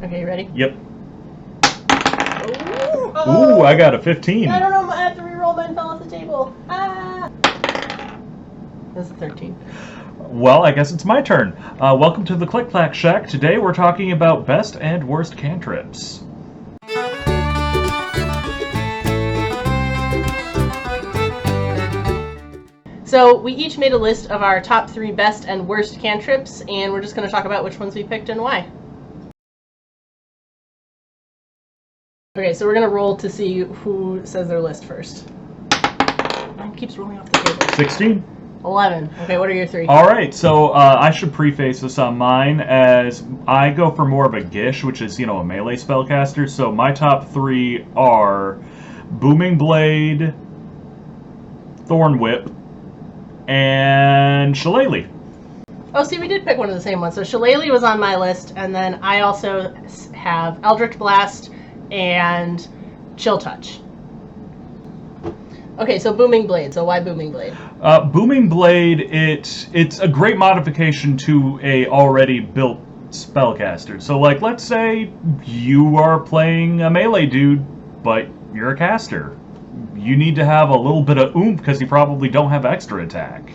Okay, you ready? Yep. Oh. Ooh, I got a 15. I don't know, I have to reroll, mine fell off the table. Ah! That's a 13. Well, I guess it's my turn. Welcome to the Click Clack Shack. Today we're talking about best and worst cantrips. So we each made a list of our top 3 best and worst cantrips, and we're just going to talk about which ones we picked and why. Okay, so we're going to roll to see who says their list first. Mine keeps rolling off the table. 16. 11. Okay, what are your 3? All right, so I should preface this on mine as I go for more of a Gish, which is, a melee spellcaster. So my top 3 are Booming Blade, Thorn Whip, and Shillelagh. Oh, see, we did pick one of the same ones. So Shillelagh was on my list, and then I also have Eldritch Blast and Chill Touch. Okay, so Booming Blade. So why Booming Blade? Booming Blade, it's a great modification to a already built spellcaster. So, like, let's say you are playing a melee dude, but you're a caster. You need to have a little bit of oomph because you probably don't have extra attack.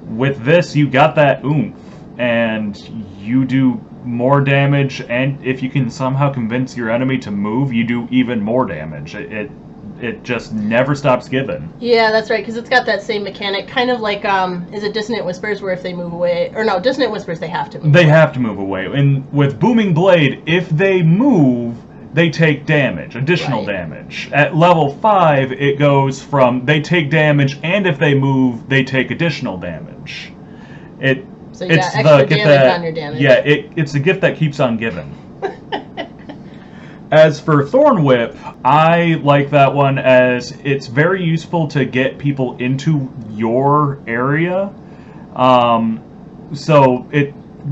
With this, you got that oomph, and you do more damage, and if you can somehow convince your enemy to move, you do even more damage. It just never stops giving. Yeah, that's right, because it's got that same mechanic, kind of like, is it Dissonant Whispers, where if they move away, or no, Dissonant Whispers, they have to move away. They have to move away, and with Booming Blade, if they move, they take damage, additional damage. At level 5, it goes from they take damage, and if they move, they take additional damage. So you got extra damage on your damage. Yeah, it's a gift that keeps on giving. As for Thorn Whip, I like that one as it's very useful to get people into your area. So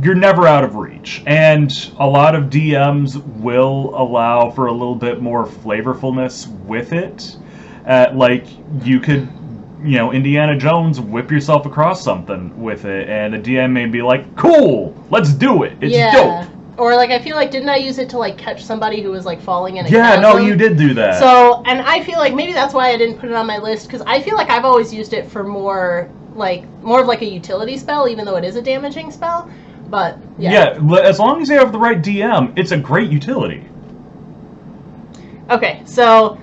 you're never out of reach. And a lot of DMs will allow for a little bit more flavorfulness with it. Like, you could, Indiana Jones, whip yourself across something with it, and a DM may be like, cool, let's do it. It's dope. Or, like, I feel like, didn't I use it to, like, catch somebody who was, like, falling in a chasm? No, you did do that. So, and I feel like maybe that's why I didn't put it on my list, because I feel like I've always used it for more of, like, a utility spell, even though it is a damaging spell. But, yeah. Yeah, as long as you have the right DM, it's a great utility. Okay, so,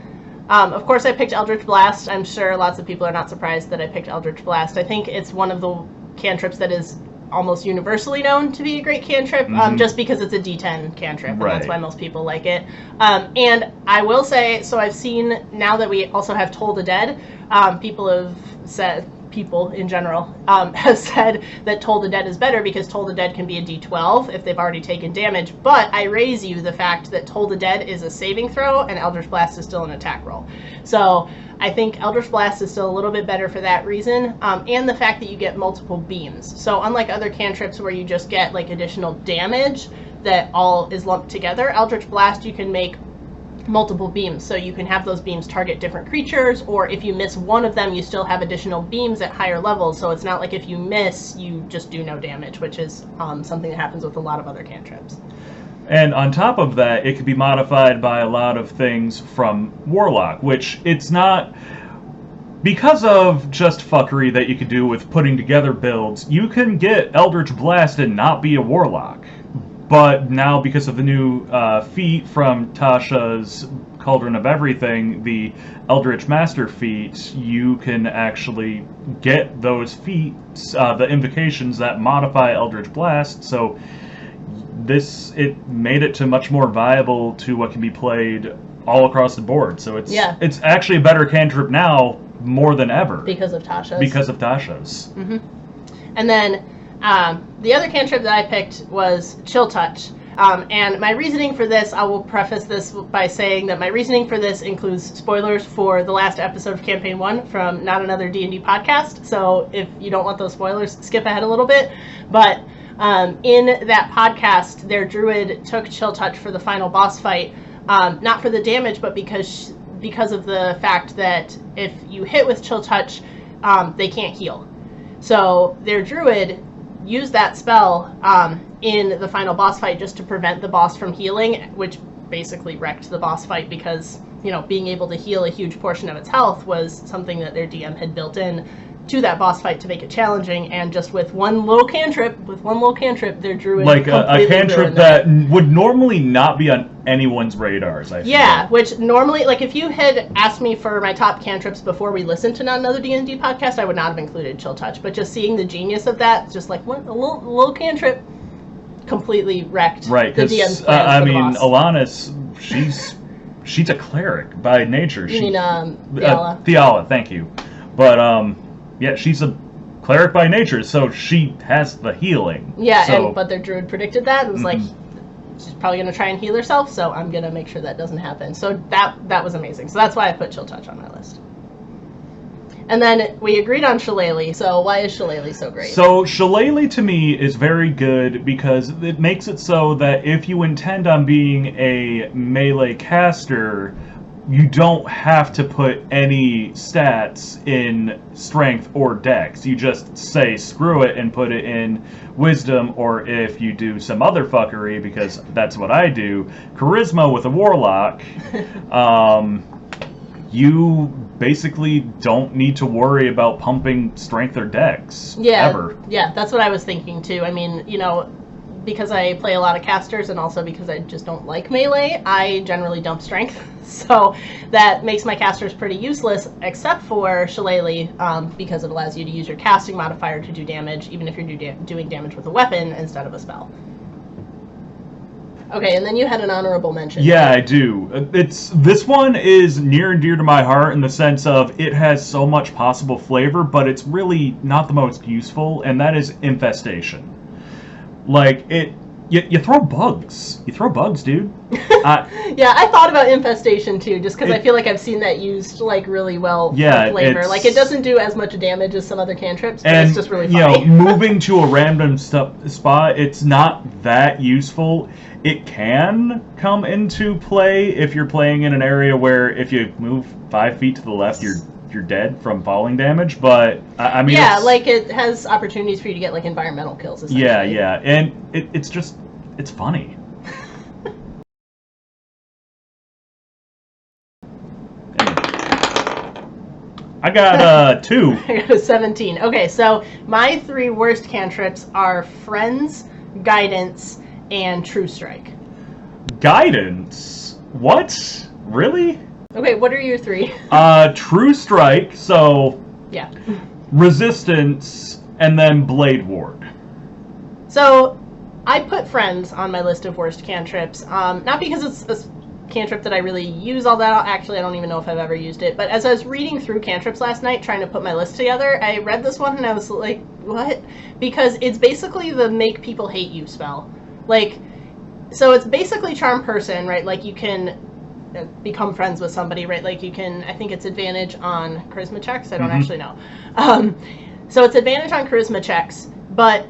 of course I picked Eldritch Blast. I'm sure lots of people are not surprised that I picked Eldritch Blast. I think it's one of the cantrips that is almost universally known to be a great cantrip, just because it's a D10 cantrip, and that's why most people like it. And I will say, so I've seen, now that we also have Toll the Dead, people in general have said that Toll the Dead is better because Toll the Dead can be a D12 if they've already taken damage, but I raise you the fact that Toll the Dead is a saving throw and Eldritch Blast is still an attack roll. So I think Eldritch Blast is still a little bit better for that reason, and the fact that you get multiple beams. So unlike other cantrips where you just get like additional damage that all is lumped together, Eldritch Blast you can make multiple beams, so you can have those beams target different creatures, or if you miss one of them you still have additional beams at higher levels, so it's not like if you miss you just do no damage, which is something that happens with a lot of other cantrips. And on top of that, it could be modified by a lot of things from Warlock, which it's not because of just fuckery that you could do with putting together builds. You can get Eldritch Blast and not be a Warlock. But now, because of the new feat from Tasha's Cauldron of Everything, the Eldritch Master feat, you can actually get those feats, the invocations that modify Eldritch Blast. So it made it to much more viable to what can be played all across the board. So it's actually a better cantrip now more than ever because of Tasha's. Mm-hmm. And then the other cantrip that I picked was Chill Touch. And my reasoning for this, I will preface this by saying that my reasoning for this includes spoilers for the last episode of Campaign 1 from Not Another D&D Podcast. So if you don't want those spoilers, skip ahead a little bit. But in that podcast, their druid took Chill Touch for the final boss fight, not for the damage, but because of the fact that if you hit with Chill Touch, they can't heal. So their druid used that spell in the final boss fight just to prevent the boss from healing, which basically wrecked the boss fight because, being able to heal a huge portion of its health was something that their DM had built in to that boss fight to make it challenging, and just with one little cantrip, their druid like a cantrip that would normally not be on anyone's radars. I feel. Yeah, which normally, like, if you had asked me for my top cantrips before we listened to Not Another D&D podcast, I would not have included Chill Touch. But just seeing the genius of that, just like what a little cantrip, completely wrecked the DM's plans for the boss. Alanis, she's a cleric by nature. You mean Theala? Theala, thank you. But yeah, she's a cleric by nature, so she has the healing. Yeah, but their druid predicted that and was like, she's probably going to try and heal herself, so I'm going to make sure that doesn't happen. So that was amazing. So that's why I put Chill Touch on my list. And then we agreed on Shillelagh. So why is Shillelagh so great? So Shillelagh to me is very good because it makes it so that if you intend on being a melee caster, you don't have to put any stats in strength or dex. You just say screw it and put it in wisdom, or if you do some other fuckery, because that's what I do, charisma with a warlock, you basically don't need to worry about pumping strength or dex. Ever. Yeah, that's what I was thinking too. I mean, because I play a lot of casters and also because I just don't like melee, I generally dump strength. So that makes my casters pretty useless, except for Shillelagh, because it allows you to use your casting modifier to do damage, even if you're doing damage with a weapon instead of a spell. Okay, and then you had an honorable mention. Yeah, I do. This one is near and dear to my heart in the sense of it has so much possible flavor, but it's really not the most useful, and that is infestation. Like, you throw bugs. You throw bugs, dude. Yeah, I thought about infestation too, just because I feel like I've seen that used like really well for flavor. Like, it doesn't do as much damage as some other cantrips, but it's just really funny. Moving to a random spot, it's not that useful. It can come into play if you're playing in an area where if you move 5 feet to the left, you're dead from falling damage, but I mean, like it has opportunities for you to get like environmental kills. Essentially. Yeah, and it's funny. I got 2. I got a 17. Okay, so my 3 worst cantrips are Friends, Guidance, and True Strike. Guidance? What? Really? Okay, what are your 3? True Strike, so... Yeah. Resistance, and then Blade Ward. So, I put Friends on my list of worst cantrips, not because it's a cantrip that I really use all that. Actually, I don't even know if I've ever used it. But as I was reading through cantrips last night, trying to put my list together, I read this one and I was like, what? Because it's basically the make people hate you spell. Like, so it's basically charm person, right? Like, you can become friends with somebody, right? Like, you can, I think it's advantage on charisma checks. I don't actually know. So it's advantage on charisma checks, but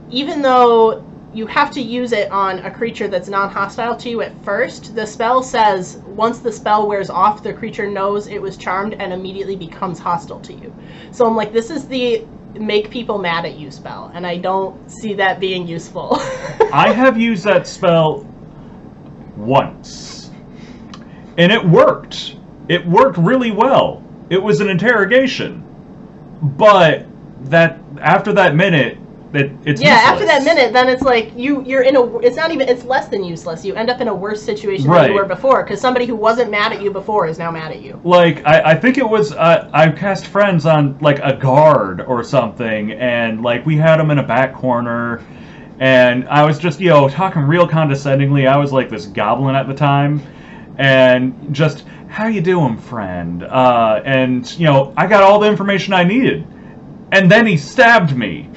even though you have to use it on a creature that's non-hostile to you at first, the spell says once the spell wears off, the creature knows it was charmed and immediately becomes hostile to you. So I'm like, this is the make people mad at you spell, and I don't see that being useful. I have used that spell once, and it worked. It worked really well. It was an interrogation, but that after that minute, it's useless. After that minute, then it's like you're in a. It's not even. It's less than useless. You end up in a worse situation than you were before, because somebody who wasn't mad at you before is now mad at you. Like I think it was I cast Friends on like a guard or something, and like we had him in a back corner, and I was just talking real condescendingly. I was like this goblin at the time, and just how you doing, friend? And I got all the information I needed, and then he stabbed me.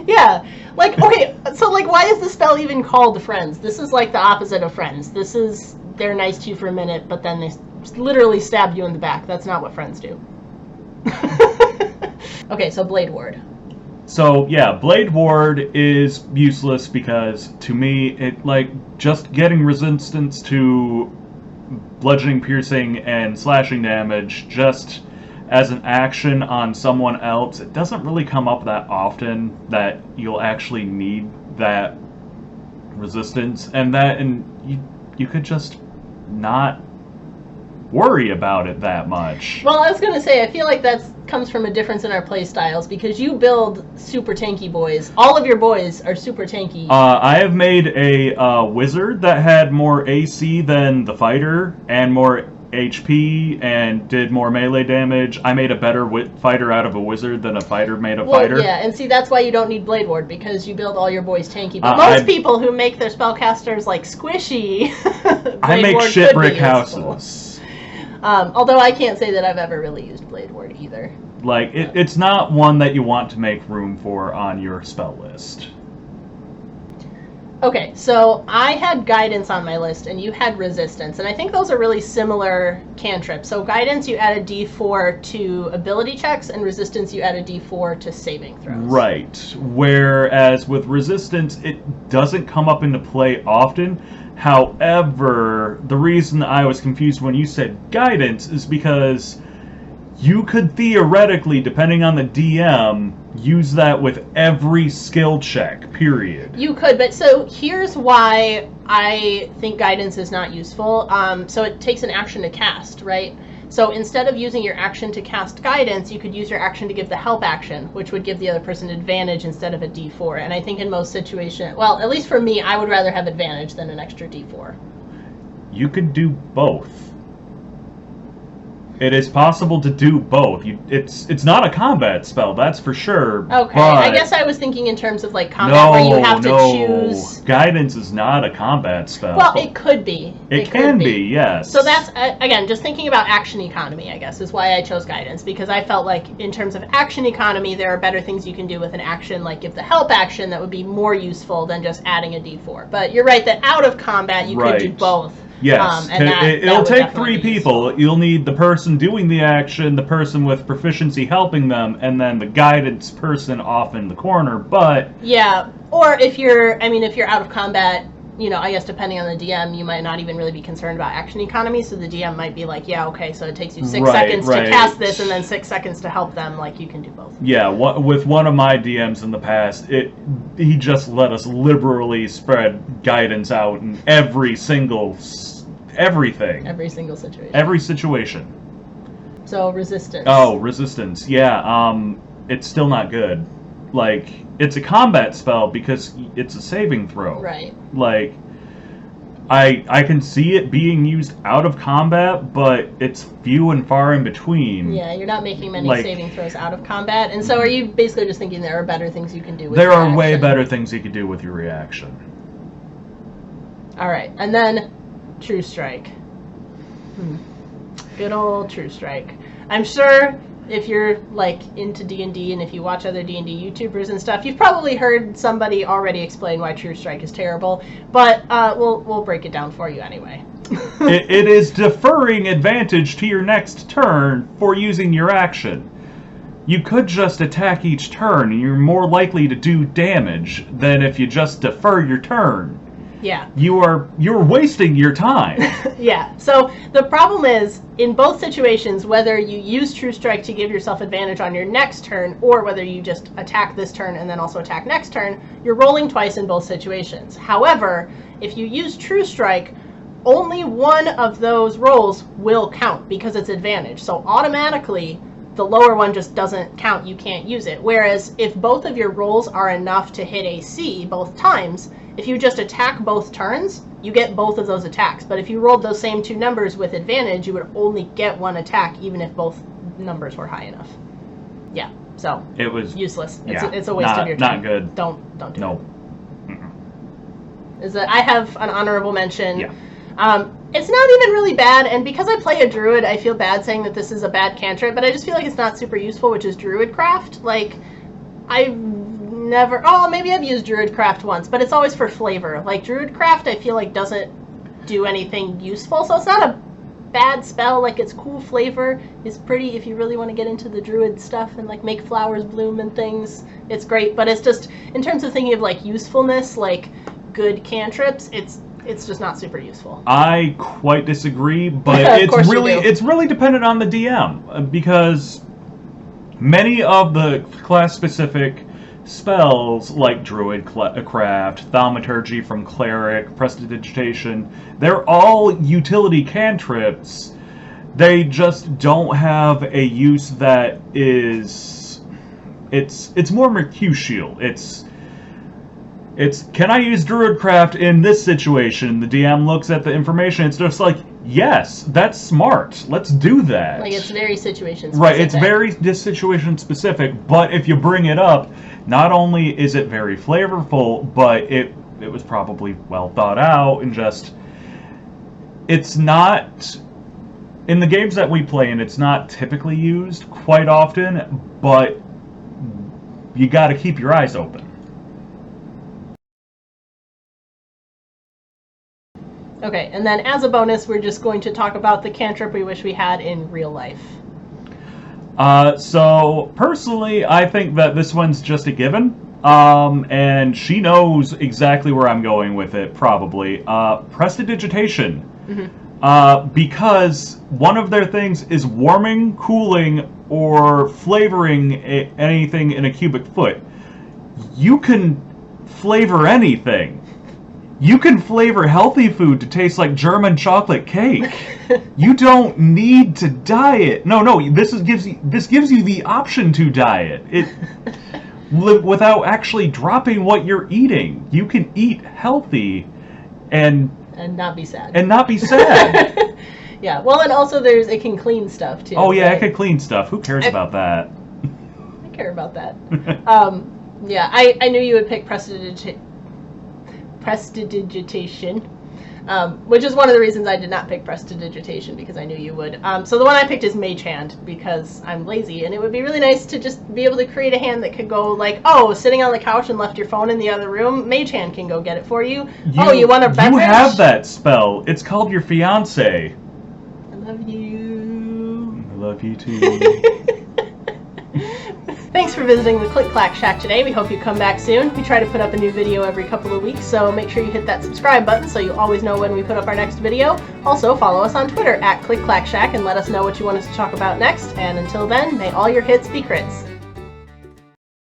Yeah, like, okay, so, like, why is the spell even called Friends? This is, like, the opposite of Friends. This is, they're nice to you for a minute, but then they literally stab you in the back. That's not what Friends do. Okay, so Blade Ward. So, yeah, Blade Ward is useless because, to me, it, like, just getting resistance to bludgeoning, piercing, and slashing damage just as an action on someone else, it doesn't really come up that often that you'll actually need that resistance, and you could just not worry about it that much. Well, I was going to say, I feel like that comes from a difference in our play styles, because you build super tanky boys. All of your boys are super tanky. I have made a wizard that had more AC than the fighter, and more HP, and did more melee damage. I made a better fighter out of a wizard than a fighter made a fighter. Yeah, and see, that's why you don't need Blade Ward, because you build all your boys tanky. But most people who make their spellcasters, like, squishy, I make shit brick houses. Although I can't say that I've ever really used Blade Ward either. Like, it's not one that you want to make room for on your spell list. Okay, so I had Guidance on my list, and you had Resistance, and I think those are really similar cantrips. So Guidance, you add a d4 to ability checks, and Resistance, you add a d4 to saving throws. Right. Whereas with Resistance, it doesn't come up into play often. However, the reason I was confused when you said Guidance is because you could theoretically, depending on the DM, use that with every skill check, period. You could, but so here's why I think Guidance is not useful. So it takes an action to cast, right? So instead of using your action to cast Guidance, you could use your action to give the help action, which would give the other person advantage instead of a d4. And I think in most situations, well, at least for me, I would rather have advantage than an extra d4. You could do both. It is possible to do both. It's not a combat spell, that's for sure. Okay, I guess I was thinking in terms of like combat where you have to choose. Guidance is not a combat spell. Well, it could be. It can be, yes. So that's, again, just thinking about action economy, I guess, is why I chose Guidance, because I felt like in terms of action economy, there are better things you can do with an action, like give the help action, that would be more useful than just adding a d4. But you're right that out of combat, you could do both. Yes, it'll take 3 people. Useful. You'll need the person doing the action, the person with proficiency helping them, and then the guidance person off in the corner, but... Yeah, or if you're out of combat, you know, I guess depending on the DM, you might not even really be concerned about action economy, so the DM might be like, yeah, okay, so it takes you 6 seconds to cast this, and then 6 seconds to help them, like, you can do both. Yeah, with one of my DMs in the past, he just let us liberally spread guidance out in every single... everything. Every single situation. Every situation. So, Resistance. Oh, Resistance. Yeah, it's still not good. Like, it's a combat spell because it's a saving throw. Right. Like, I can see it being used out of combat, but it's few and far in between. Yeah, you're not making many saving throws out of combat. And so are you basically just thinking there are better things you can do with your reaction? There are way better things you can do with your reaction. All right, and then True Strike. Good old True Strike. I'm sure if you're like into D&D and if you watch other D&D YouTubers and stuff, you've probably heard somebody already explain why True Strike is terrible, but we'll break it down for you anyway. It is deferring advantage to your next turn for using your action. You could just attack each turn and you're more likely to do damage than if you just defer your turn. Yeah. You're wasting your time. Yeah. So the problem is, in both situations, whether you use True Strike to give yourself advantage on your next turn, or whether you just attack this turn and then also attack next turn, you're rolling twice in both situations. However, if you use True Strike, only one of those rolls will count because it's advantage. So automatically, the lower one just doesn't count. You can't use it. Whereas if both of your rolls are enough to hit AC both times, if you just attack both turns, you get both of those attacks. But if you rolled those same 2 numbers with advantage, you would only get 1 attack, even if both numbers were high enough. Yeah, so it was useless. Yeah, it's a waste of your time. Not good. Don't do no. it. Is that I have an honorable mention. Yeah. It's not even really bad, and because I play a druid, I feel bad saying that this is a bad cantrip, but I just feel like it's not super useful, which is Druidcraft. Like, maybe I've used Druidcraft once, but it's always for flavor. Like, Druidcraft, I feel like doesn't do anything useful, so it's not a bad spell. Like, it's cool flavor. It's pretty if you really want to get into the druid stuff and, like, make flowers bloom and things. It's great, but it's just, in terms of thinking of, like, usefulness, like, good cantrips, it's It's just not super useful. I quite disagree, but it's really dependent on the DM, because many of the class-specific spells, like Druid Craft, Thaumaturgy from Cleric, Prestidigitation, they're all utility cantrips. They just don't have a use that is... It's more mercutial. It's can I use Druidcraft in this situation? The DM looks at the information. It's just like, yes, that's smart. Let's do that. Like, it's very situation specific. Right, it's very situation specific. But if you bring it up, not only is it very flavorful, but it was probably well thought out, and just it's not in the games that we play, and it's not typically used quite often. But you got to keep your eyes open. Okay, and then as a bonus, we're just going to talk about the cantrip we wish we had in real life. So, personally, I think that this one's just a given. And she knows exactly where I'm going with it, probably. Prestidigitation. Mm-hmm. Because one of their things is warming, cooling, or flavoring anything in a cubic foot. You can flavor anything. You can flavor healthy food to taste like German chocolate cake. You don't need to diet. No, this gives you the option to diet. Without actually dropping what you're eating. You can eat healthy and not be sad. Yeah, well, and also it can clean stuff too. Oh yeah, it can clean stuff. Who cares about that? I care about that. Yeah, I knew you would pick Prestidigitation, which is one of the reasons I did not pick Prestidigitation, because I knew you would. So the one I picked is Mage Hand, because I'm lazy, and it would be really nice to just be able to create a hand that could go like, oh, sitting on the couch and left your phone in the other room, Mage Hand can go get it for you. You want a beverage? You have that spell. It's called your fiance. I love you. I love you too. Thanks for visiting the Click Clack Shack today. We hope you come back soon. We try to put up a new video every couple of weeks, so make sure you hit that subscribe button so you always know when we put up our next video. Also, follow us on Twitter @ClickClackShack and let us know what you want us to talk about next. And until then, may all your hits be crits.